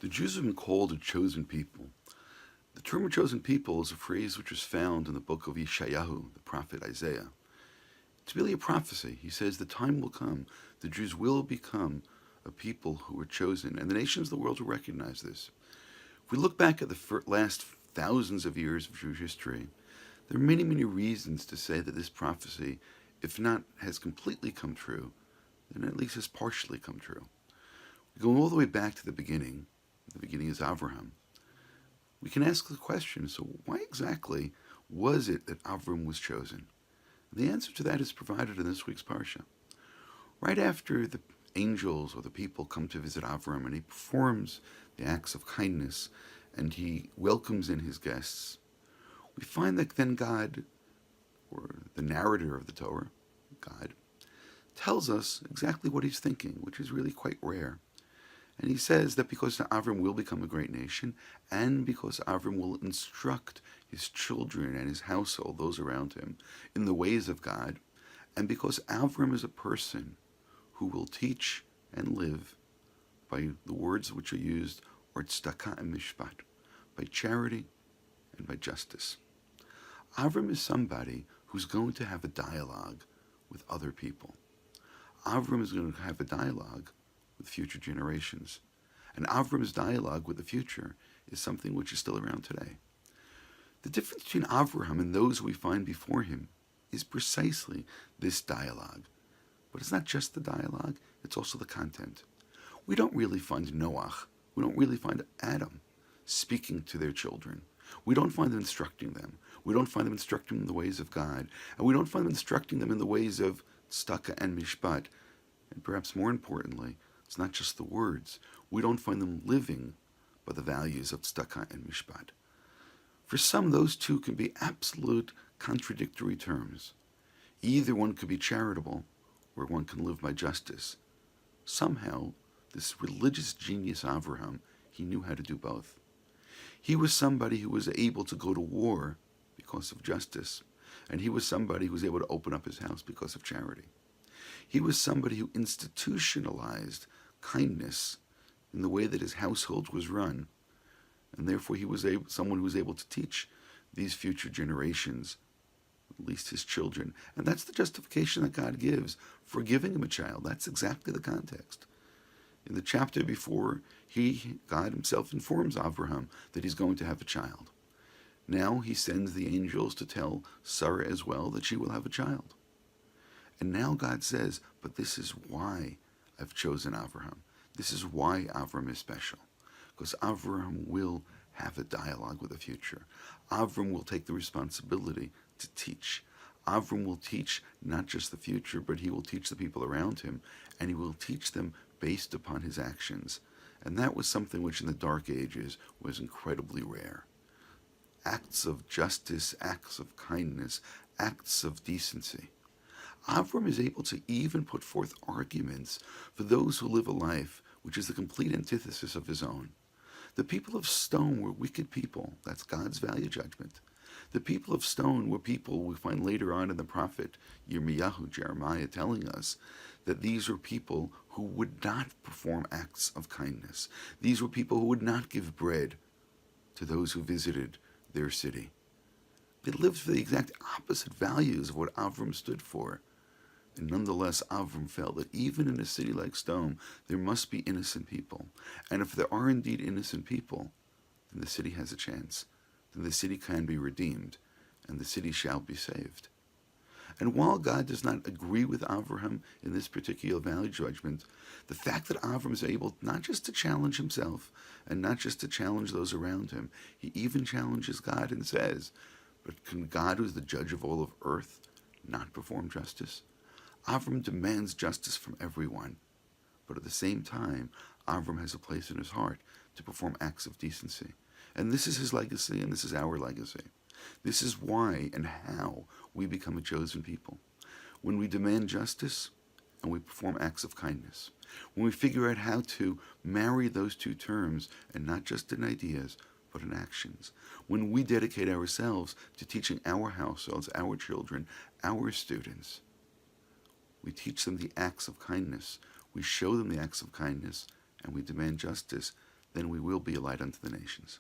The Jews have been called a chosen people. The term a chosen people is a phrase which is found in the book of Yeshayahu, the prophet Isaiah. It's really a prophecy. He says the time will come, the Jews will become a people who are chosen, and the nations of the world will recognize this. If we look back at the last thousands of years of Jewish history, there are many, many reasons to say that this prophecy, if not has completely come true, then at least has partially come true. Going all the way back to the beginning is Avraham, we can ask the question, so why exactly was it that Avram was chosen? The answer to that is provided in this week's Parsha. Right after the angels or the people come to visit Avram and he performs the acts of kindness and he welcomes in his guests, we find that then God, or the narrator of the Torah, God, tells us exactly what he's thinking, which is really quite rare. And he says that because Avram will become a great nation, and because Avram will instruct his children and his household, those around him, in the ways of God, and because Avram is a person who will teach and live by the words which are used, or tzedakah and mishpat, by charity and by justice. Avram is somebody who's going to have a dialogue with other people. Avram is going to have a dialogue with future generations. And Avram's dialogue with the future is something which is still around today. The difference between Avraham and those we find before him is precisely this dialogue. But it's not just the dialogue, it's also the content. We don't really find Noach, we don't really find Adam speaking to their children. We don't find them instructing them. We don't find them instructing them in the ways of God. And we don't find them instructing them in the ways of tzedakah and mishpat. And perhaps more importantly, it's not just the words. We don't find them living by the values of tzedakah and mishpat. For some, those two can be absolute contradictory terms. Either one could be charitable, or one can live by justice. Somehow, this religious genius Avraham, he knew how to do both. He was somebody who was able to go to war because of justice, and he was somebody who was able to open up his house because of charity. He was somebody who institutionalized kindness in the way that his household was run, and therefore he was someone who was able to teach these future generations, at least his children. And that's the justification that God gives for giving him a child. That's exactly the context. In the chapter before, God himself informs Avraham that he's going to have a child. Now he sends the angels to tell Sarah as well that she will have a child. And now God says, but this is why I've chosen Avraham. This is why Avram is special. Because Avraham will have a dialogue with the future. Avram will take the responsibility to teach. Avram will teach not just the future, but he will teach the people around him, and he will teach them based upon his actions. And that was something which in the Dark Ages was incredibly rare. Acts of justice, acts of kindness, acts of decency. Avram is able to even put forth arguments for those who live a life which is the complete antithesis of his own. The people of stone were wicked people. That's God's value judgment. The people of stone were people we find later on in the prophet Jeremiah, telling us that these were people who would not perform acts of kindness. These were people who would not give bread to those who visited their city. They lived for the exact opposite values of what Avram stood for. And nonetheless, Avram felt that even in a city like Stone, there must be innocent people. And if there are indeed innocent people, then the city has a chance. Then the city can be redeemed, and the city shall be saved. And while God does not agree with Avraham in this particular value judgment, the fact that Avram is able not just to challenge himself, and not just to challenge those around him, he even challenges God and says, but can God, who is the judge of all of earth, not perform justice? Avram demands justice from everyone, but at the same time, Avram has a place in his heart to perform acts of decency. And this is his legacy, and this is our legacy. This is why and how we become a chosen people. When we demand justice and we perform acts of kindness. When we figure out how to marry those two terms, and not just in ideas, but in actions. When we dedicate ourselves to teaching our households, our children, our students, we teach them the acts of kindness. We show them the acts of kindness, and we demand justice. then we will be a light unto the nations.